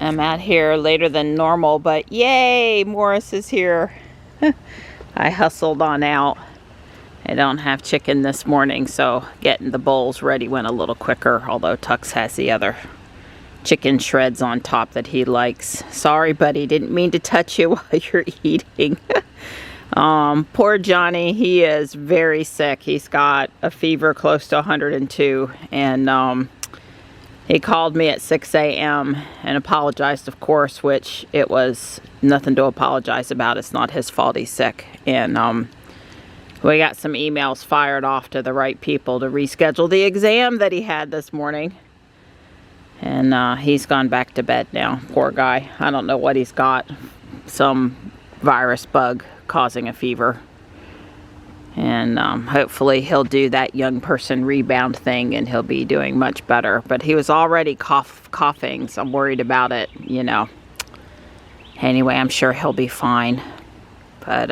I'm out here later than normal, but yay, Morris is here. I hustled on out. I don't have chicken this morning, so getting the bowls ready went a little quicker, although Tux has the other chicken shreds on top that he likes. Sorry, buddy, didn't mean to touch you while you're eating. Poor Johnny, he is very sick. He's got a fever close to 102, and he called me at 6 a.m. and apologized, of course, which it was nothing to apologize about. It's not his fault he's sick. And we got some emails fired off to the right people to reschedule the exam that he had this morning. And he's gone back to bed now. Poor guy. I don't know what he's got. Some virus bug causing a fever. And hopefully he'll do that young person rebound thing and he'll be doing much better. But he was already coughing, so I'm worried about it, you know. Anyway, I'm sure he'll be fine. But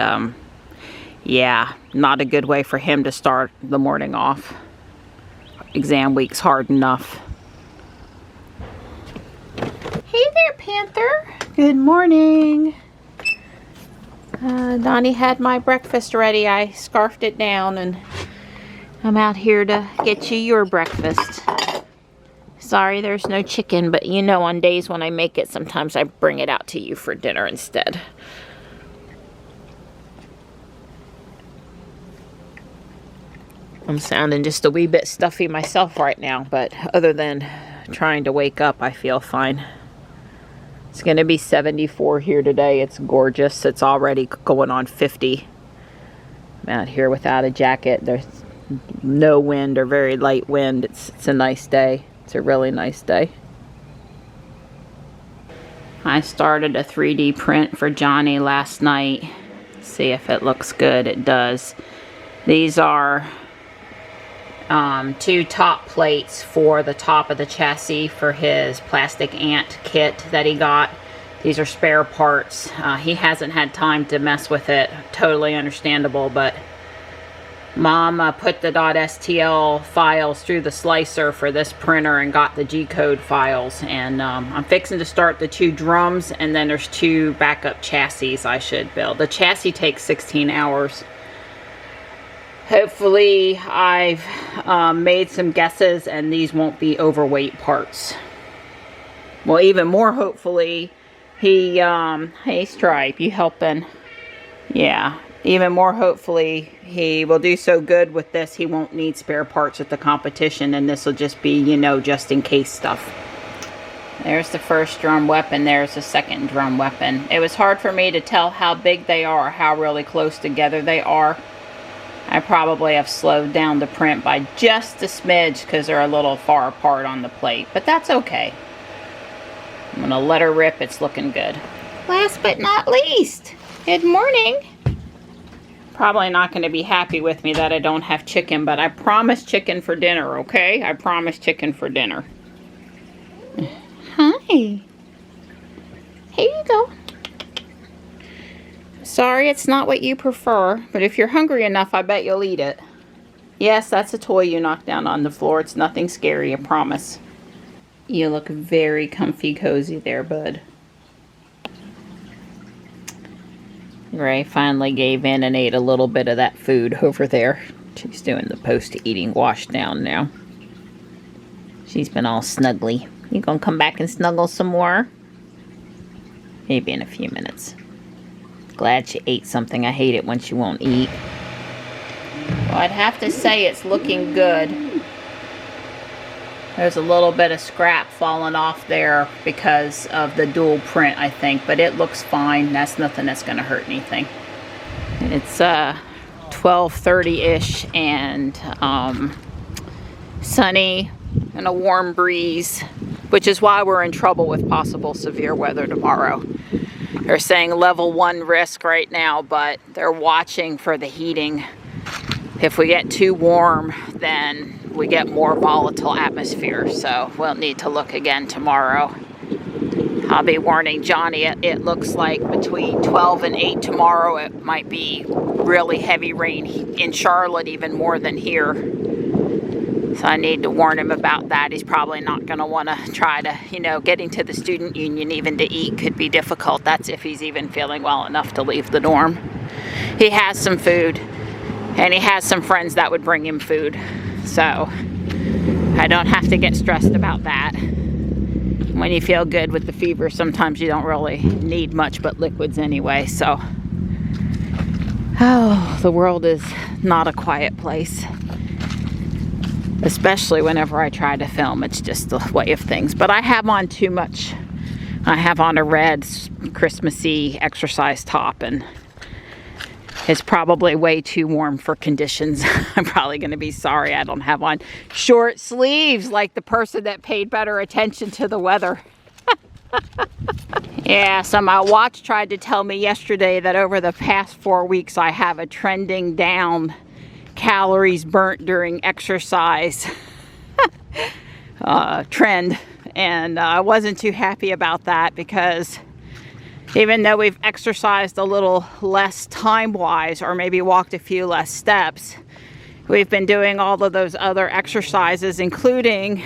yeah, not a good way for him to start the morning off. Exam week's hard enough. Hey there, Panther. Good morning. Donnie had my breakfast ready. I scarfed it down and I'm out here to get you your breakfast. Sorry there's no chicken, but you know on days when I make it, sometimes I bring it out to you for dinner instead. I'm sounding just a wee bit stuffy myself right now, but other than trying to wake up, I feel fine. It's going to be 74 here today. It's gorgeous. It's already going on 50. I'm out here without a jacket. There's no wind or very light wind. It's a nice day. It's a really nice day. I started a 3D print for Johnny last night. See if it looks good. It does. These are 2 top plates for the top of the chassis for his plastic ant kit that he got. These are spare parts. He hasn't had time to mess with it. Totally understandable, but Mom put the .stl files through the slicer for this printer and got the G-code files, and I'm fixing to start the 2 drums, and then there's 2 backup chassis I should build. The chassis takes 16 hours. Hopefully I've made some guesses and these won't be overweight parts. Well, even more hopefully he, hey Stripe, you helping? Yeah, even more hopefully he will do so good with this he won't need spare parts at the competition, and this will just be, you know, just in case stuff. There's the first drum weapon, there's the second drum weapon. It was hard for me to tell how big they are, how really close together they are. I probably have slowed down the print by just a smidge because they're a little far apart on the plate, but that's okay. I'm going to let her rip. It's looking good. Last but not least, good morning. Probably not going to be happy with me that I don't have chicken, but I promised chicken for dinner, okay? I promised chicken for dinner. Hi. Here you go. Sorry, it's not what you prefer, but if you're hungry enough, I bet you'll eat it. Yes, that's a toy you knocked down on the floor. It's nothing scary, I promise. You look very comfy cozy there, bud. Gray finally gave in and ate a little bit of that food over there. She's doing the post-eating wash down now. She's been all snuggly. You gonna come back and snuggle some more? Maybe in a few minutes. Glad she ate something. I hate it when she won't eat. Well, I'd have to say it's looking good. There's a little bit of scrap falling off there because of the dual print, I think, but it looks fine. That's nothing that's going to hurt anything. It's 12:30-ish and sunny and a warm breeze, which is why we're in trouble with possible severe weather tomorrow. They're saying level 1 risk right now, but they're watching for the heating. If we get too warm, then we get more volatile atmosphere, so we'll need to look again tomorrow. I'll be warning Johnny, it looks like between 12 and 8 tomorrow it might be really heavy rain in Charlotte, even more than here. So I need to warn him about that. He's probably not going to want to try to, you know, getting to the student union even to eat could be difficult. That's if he's even feeling well enough to leave the dorm. He has some food, and he has some friends that would bring him food. So I don't have to get stressed about that. When you feel good with the fever, sometimes you don't really need much but liquids anyway. So, oh, the world is not a quiet place. Especially whenever I try to film, it's just the way of things. But I have on too much. I have on a red Christmassy exercise top, and it's probably way too warm for conditions. I'm probably going to be sorry I don't have on short sleeves like the person that paid better attention to the weather. Yeah, so my watch tried to tell me yesterday that over the past 4 weeks I have a trending down calories burnt during exercise trend, and I wasn't too happy about that, because even though we've exercised a little less time-wise, or maybe walked a few less steps, we've been doing all of those other exercises, including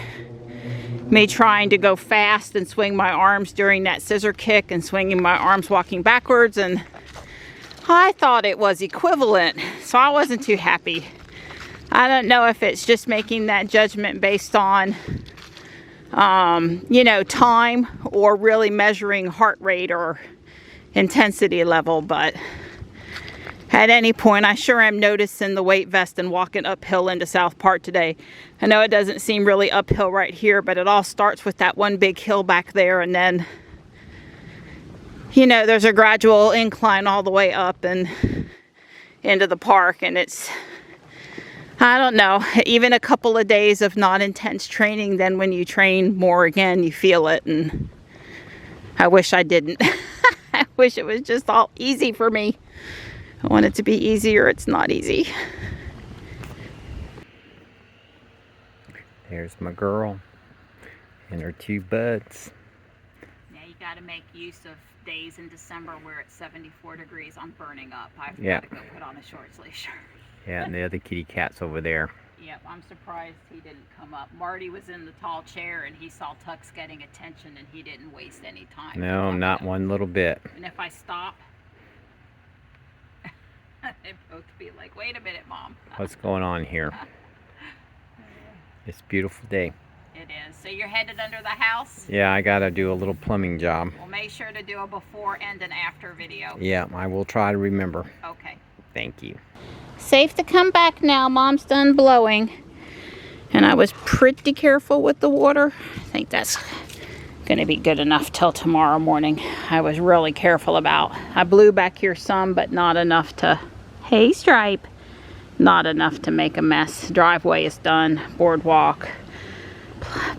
me trying to go fast and swing my arms during that scissor kick and swinging my arms walking backwards, and I thought it was equivalent, so I wasn't too happy. I don't know if it's just making that judgment based on, you know, time, or really measuring heart rate or intensity level. But at any point, I sure am noticing the weight vest and walking uphill into South Park today. I know it doesn't seem really uphill right here, but it all starts with that one big hill back there, and then, you know, there's a gradual incline all the way up and into the park, and it's, I don't know, even a couple of days of not intense training, then when you train more again, you feel it, and I wish I didn't. I wish it was just all easy for me. I want it to be easier. It's not easy. There's my girl and her 2 buds. Yeah, you got to make use of days in December where it's 74 degrees. I'm burning up. I've Yeah. got to go put on a short sleeve shirt. Yeah, and the other kitty cat's over there. Yep, I'm surprised he didn't come up. Marty was in the tall chair, and he saw Tux getting attention, and he didn't waste any time. No, not one little bit. And if I stop, they'd both be like, wait a minute, Mom. What's going on here? It's a beautiful day. It is. So you're headed under the house? Yeah, I gotta do a little plumbing job. Well, make sure to do a before and an after video. Yeah, I will try to remember. Okay. Thank you. Safe to come back now. Mom's done blowing. And I was pretty careful with the water. I think that's going to be good enough till tomorrow morning. I was really careful about. I blew back here some, but not enough to, hey Stripe, not enough to make a mess. Driveway is done. Boardwalk,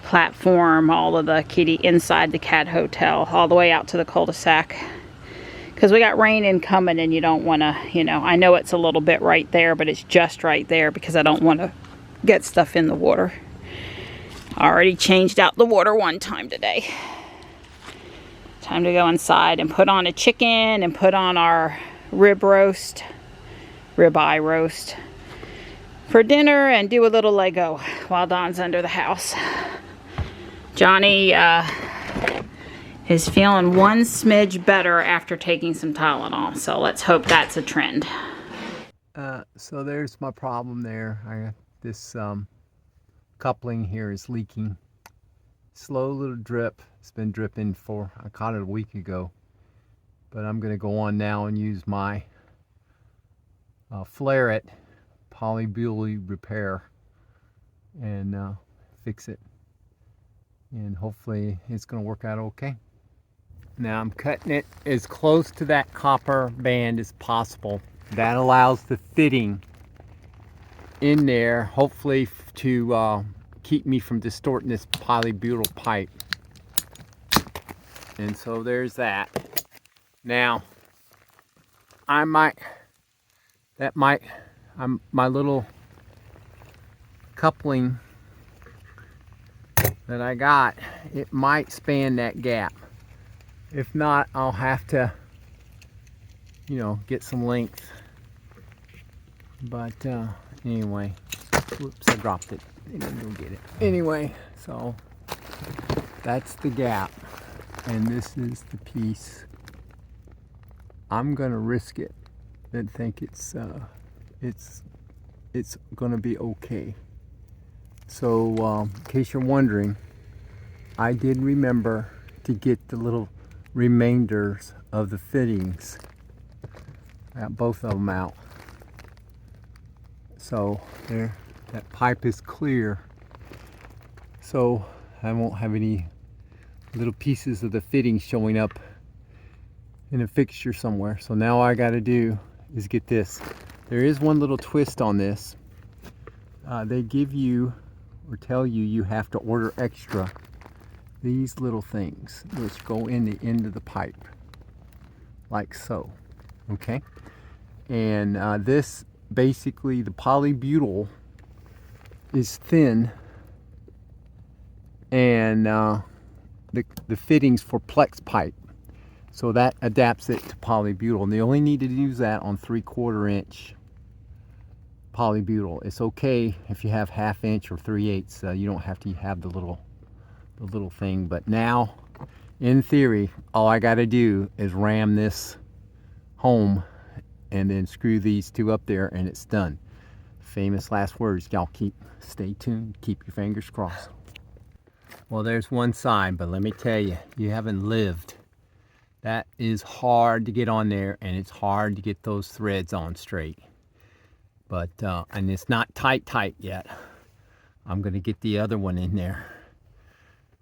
platform, all of the kitty inside the cat hotel, all the way out to the cul-de-sac. Because we got rain incoming, and you don't want to, you know, I know it's a little bit right there, but it's just right there because I don't want to get stuff in the water. I already changed out the water one time today. Time to go inside and put on a chicken and put on our ribeye roast for dinner, and do a little Lego while Don's under the house. Johnny is feeling one smidge better after taking some Tylenol, so let's hope that's a trend. So there's my problem there. I got this coupling here is leaking. Slow little drip. It's been dripping I caught it a week ago, but I'm going to go on now and use my Flare It polybutyl repair and fix it, and hopefully it's going to work out okay. Now I'm cutting it as close to that copper band as possible. That allows the fitting in there, hopefully to keep me from distorting this polybutyl pipe. And so there's that. Now my little coupling that I got, it might span that gap. If not, I'll have to, you know, get some length. But anyway, whoops, I dropped it. They didn't go get it. Anyway, so that's the gap. And this is the piece. I'm gonna risk it and think it's gonna be okay. So in case you're wondering, I did remember to get the little remainders of the fittings. I got both of them out. So there, that pipe is clear. So I won't have any little pieces of the fitting showing up in a fixture somewhere. So now all I got to do is get this. There is one little twist on this. They give you or tell you you have to order extra these little things which go in the end of the pipe like so. Okay, and this basically, the polybutyl is thin, and the fittings for plex pipe, so that adapts it to polybutyl, and they only need to use that on 3/4 inch polybutyl. It's okay if you have 1/2 inch or 3/8. You don't have to have the little thing. But now, in theory, all I got to do is ram this home and then screw these two up there, and it's done. Famous last words. Y'all stay tuned, keep your fingers crossed. Well, there's one side, but let me tell you, you haven't lived. That is hard to get on there, and it's hard to get those threads on straight. But and it's not tight yet. I'm gonna get the other one in there.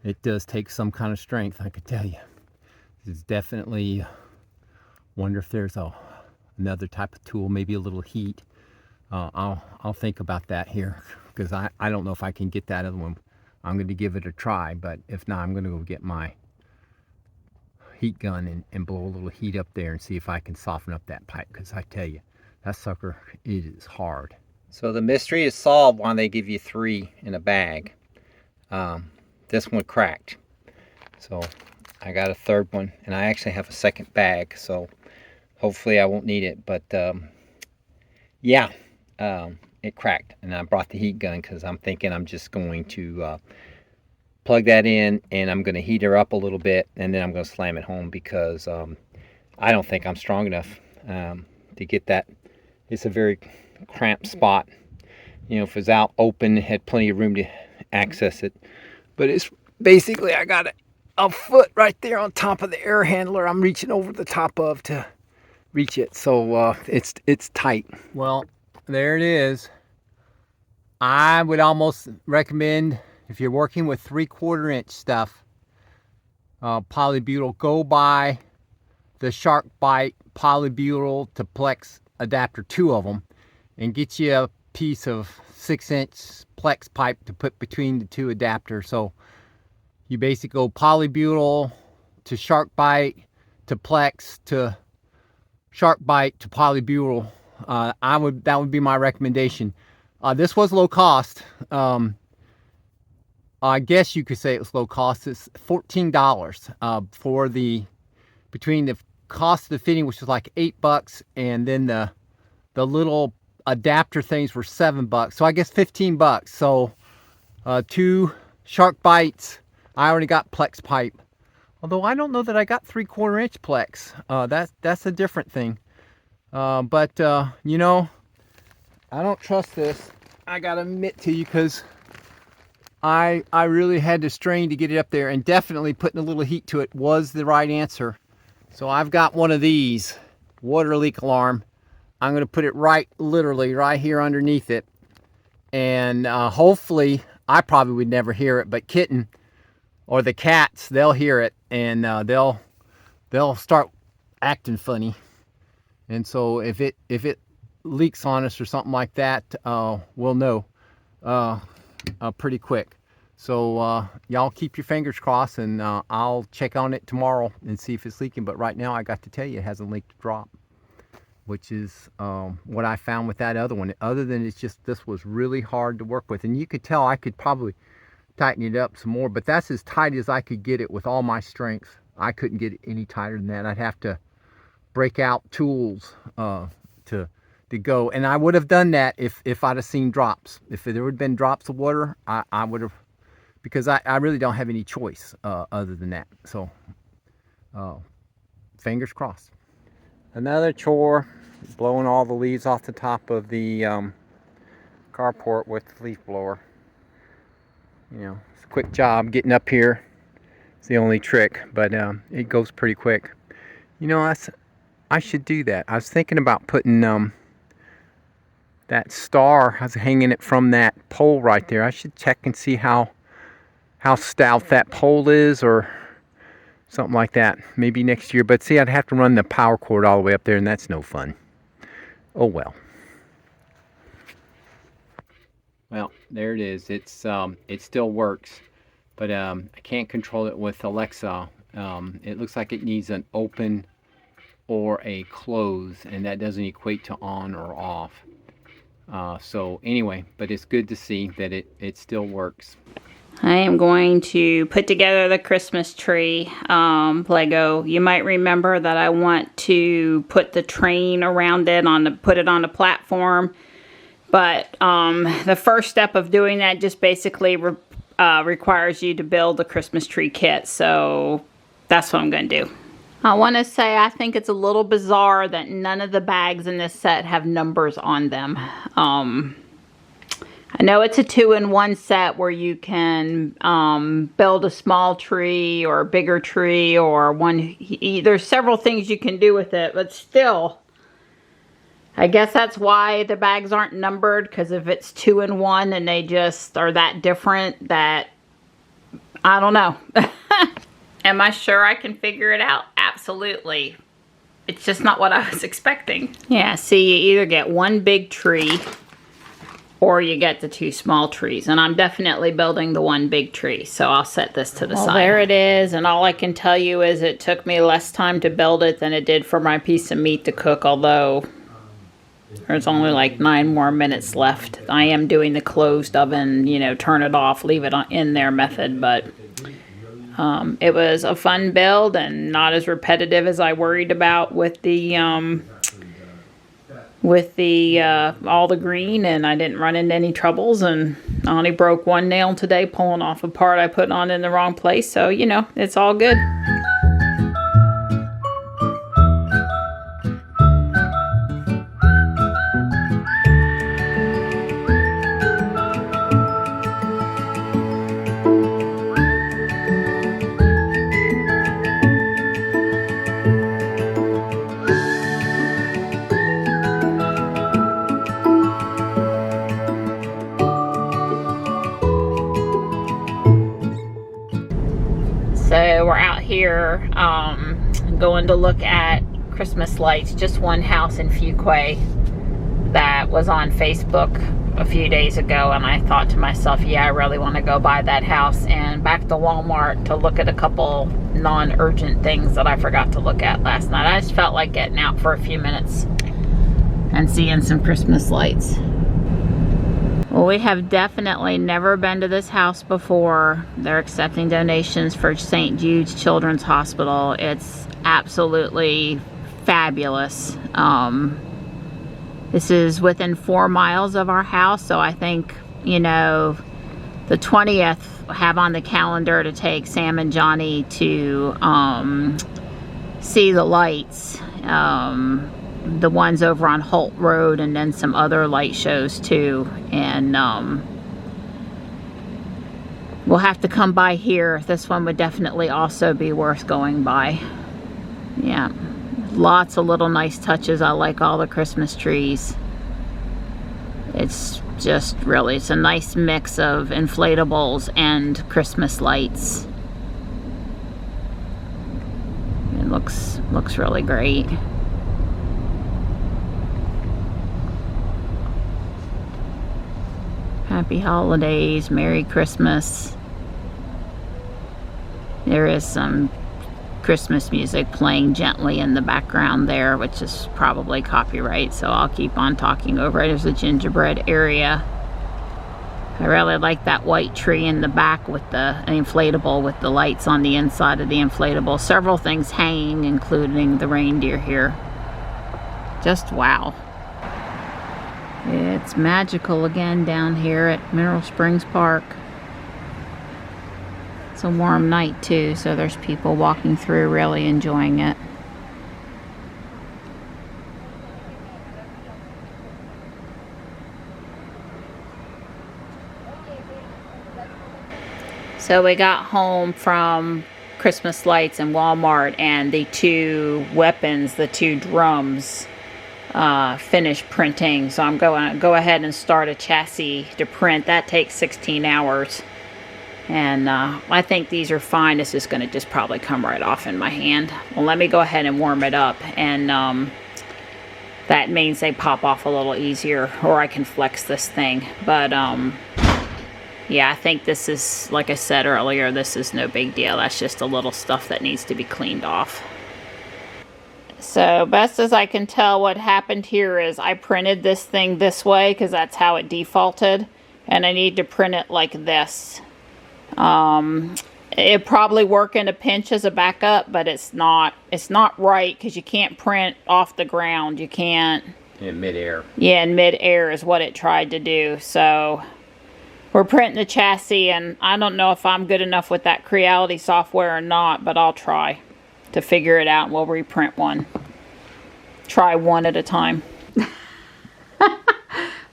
It does take some kind of strength, I could tell you. It's definitely, wonder if there's another type of tool, maybe a little heat. I'll think about that here, because I don't know if I can get that other one. I'm going to give it a try, but if not, I'm going to go get my heat gun and blow a little heat up there and see if I can soften up that pipe, because I tell you, that sucker, it is hard. So the mystery is solved when they give you 3 in a bag. This one cracked, so I got a third one, and I actually have a second bag, so hopefully I won't need it. But yeah, it cracked, and I brought the heat gun because I'm thinking I'm just going to plug that in, and I'm going to heat her up a little bit, and then I'm going to slam it home, because I don't think I'm strong enough to get that. It's a very cramped spot. You know, if it was out open, it had plenty of room to access it. But it's basically, I got a foot right there on top of the air handler I'm reaching over the top of to reach it. So it's tight. Well, there it is. I would almost recommend, if you're working with 3/4 inch stuff, polybutyl, go buy the Shark Bite polybutyl to Plex adapter, 2 of them, and get you a piece of 6-inch Plex pipe to put between the 2 adapters. So you basically go polybutyl to Shark Bite to Plex to Shark Bite to polybutyl. That would be my recommendation. This was low cost. I guess you could say it was low cost. It's $14 for between the cost of the fitting, which was like $8, and then the little adapter things were $7. So I guess $15. So 2 Shark Bites. I already got Plex pipe. Although I don't know that I got 3/4 inch Plex. That's a different thing. But you know, I don't trust this. I gotta admit to you, because I really had to strain to get it up there, and definitely putting a little heat to it was the right answer. So I've got one of these water leak alarm. I'm gonna put it literally right here underneath it, and hopefully, I probably would never hear it, but Kitten or the cats, they'll hear it, and they'll start acting funny. And so if it leaks on us or something like that, we'll know pretty quick. So y'all keep your fingers crossed, and I'll check on it tomorrow and see if it's leaking. But right now, I got to tell you, it hasn't leaked a drop, which is what I found with that other one. Other than it's just, this was really hard to work with, and you could tell I could probably tighten it up some more, but that's as tight as I could get it with all my strength. I couldn't get it any tighter than that. I'd have to break out tools to to go. And I would have done that if I'd have seen drops. If there would have been drops of water, I would have, because I really don't have any choice other than that. So fingers crossed. Another chore, blowing all the leaves off the top of the carport with the leaf blower. You know, it's a quick job getting up here. It's the only trick, but it goes pretty quick. You know, I should do that. I was thinking about putting that star, I was hanging it from that pole right there. I should check and see how stout that pole is, or something like that. Maybe next year. But see, I'd have to run the power cord all the way up there, and that's no fun. Oh well. Well, there it is. It still works, but I can't control it with Alexa. It looks like it needs an open or a close, and that doesn't equate to on or off. So anyway, but it's good to see that it still works. I am going to put together the Christmas tree Lego. You might remember that I want to put the train around it, put it on a platform. But the first step of doing that just basically requires you to build a Christmas tree kit. So that's what I'm going to do. I want to say I think it's a little bizarre that none of the bags in this set have numbers on them. I know it's a 2-in-1 set where you can build a small tree or a bigger tree, or one. There's several things you can do with it, but still, I guess that's why the bags aren't numbered, because if it's 2-in-1 and they just are that different, that I don't know. Am I sure I can figure it out? Absolutely. It's just not what I was expecting. Yeah, see, you either get one big tree or you get the 2 small trees. And I'm definitely building the one big tree, so I'll set this to the side. There it is, and all I can tell you is it took me less time to build it than it did for my piece of meat to cook, although there's only like 9 more minutes left. I am doing the closed oven, you know, turn it off, leave it in there method, but it was a fun build and not as repetitive as I worried about with the all the green, and I didn't run into any troubles, and I only broke one nail today pulling off a part I put on in the wrong place, so you know, it's all good. So we're out here going to look at Christmas lights. Just one house in Fuquay that was on Facebook a few days ago, and I thought to myself, yeah, I really want to go buy that house, and back to Walmart to look at a couple non-urgent things that I forgot to look at last night. I just felt like getting out for a few minutes and seeing some Christmas lights. Well, we have definitely never been to this house before. They're accepting donations for St. Jude's Children's Hospital. It's absolutely fabulous. This is within 4 miles of our house, so I think, you know, the 20th have on the calendar to take Sam and Johnny to see the lights. The ones over on Holt Road, and then some other light shows too, and we'll have to come by here. This one would definitely also be worth going by. Yeah, lots of little nice touches. I like all the Christmas trees. It's just really, it's a nice mix of inflatables and Christmas lights. It looks really great. Happy holidays, Merry Christmas. There is some Christmas music playing gently in the background there, which is probably copyright, so I'll keep on talking over it. There's a gingerbread area. I really like that white tree in the back with the inflatable with the lights on the inside of the inflatable. Several things hanging, including the reindeer here. Just wow. It's magical again down here at Mineral Springs Park. It's a warm night too, so there's people walking through really enjoying it. So we got home from Christmas lights in Walmart, and the two weapons, the two drums, finished printing. So I'm going to go ahead and start a chassis to print. That takes 16 hours. And I think these are fine. This is going to just probably come right off in my hand. Well, let me go ahead and warm it up. And that means they pop off a little easier, or I can flex this thing. But yeah, I think this is, like I said earlier, this is no big deal. That's just a little stuff that needs to be cleaned off. So best as I can tell, what happened here is I printed this thing this way because that's how it defaulted. And I need to print it like this. It'd probably work in a pinch as a backup, but it's not right because you can't print off the ground. You can't. In midair. Yeah, in midair is what it tried to do. So we're printing the chassis, and I don't know if I'm good enough with that Creality software or not, but I'll try to figure it out, and we'll reprint one. Try one at a time.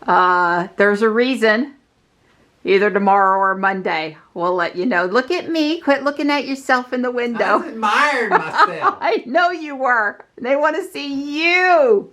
There's a reason. Either tomorrow or Monday. We'll let you know. Look at me. Quit looking at yourself in the window. I was admiring myself. I know you were. They want to see you.